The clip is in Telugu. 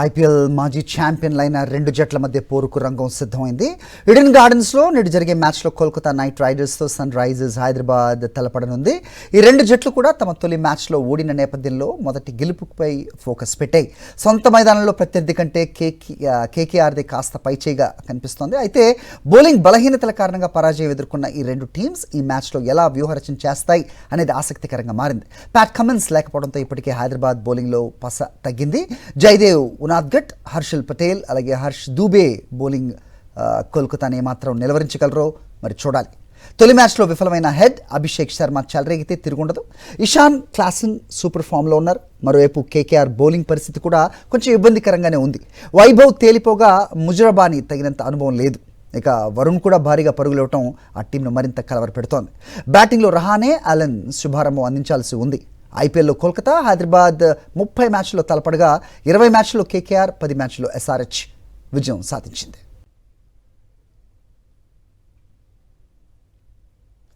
ఐపీఎల్ మాజీ ఛాంపియన్లైన రెండు జట్ల మధ్య పోరుకు రంగం సిద్ధమైంది. ఈడెన్ గార్డెన్స్లో నేడు జరిగే మ్యాచ్లో కోల్కతా నైట్ రైడర్స్తో సన్ రైజర్స్ హైదరాబాద్ తలపడనుంది. ఈ రెండు జట్లు కూడా తమ తొలి మ్యాచ్లో ఓడిన నేపథ్యంలో మొదటి గెలుపుపై ఫోకస్ పెట్టాయి. సొంత మైదానంలో ప్రత్యర్థి కంటే కేకేఆర్ది కాస్త పైచేయిగా కనిపిస్తోంది. అయితే బౌలింగ్ బలహీనతల కారణంగా పరాజయం ఎదుర్కొన్న ఈ రెండు టీమ్స్ ఈ మ్యాచ్లో ఎలా వ్యూహరచన చేస్తాయి అనేది ఆసక్తికరంగా మారింది. ప్యాట్ కమిన్స్ లేకపోవడంతో ఇప్పటికే హైదరాబాద్ బౌలింగ్లో పస తగ్గింది. జయదేవ్ ఉనాద్గట్, హర్షల్ పటేల్ అలాగే హర్ష్ దూబే బౌలింగ్ కోల్కతాని ఏమాత్రం నిలవరించగలరో మరి చూడాలి. తొలి మ్యాచ్లో విఫలమైన హెడ్ అభిషేక్ శర్మ చెలరేగితే తిరుగుండదు. ఇషాన్ క్లాసన్ సూపర్ ఫామ్లో ఉన్నారు. మరోవైపు కేకేఆర్ బౌలింగ్ పరిస్థితి కూడా కొంచెం ఇబ్బందికరంగానే ఉంది. వైభవ్ తేలిపోగా ముజరబాని తగినంత అనుభవం లేదు. ఇక వరుణ్ కూడా భారీగా పరుగులివ్వటం ఆ టీంను మరింత కలవరపెడుతోంది. బ్యాటింగ్లో రహానే, అలన్ శుభారంభం అందించాల్సి ఉంది. ఐపీఎల్లో కోల్కతా హైదరాబాద్ 30 మ్యాచ్ల్లో తలపడగా 20 మ్యాచ్ల్లో కేకేఆర్ 10 మ్యాచ్ల్లో ఎస్ఆర్హెచ్ విజయం సాధించింది.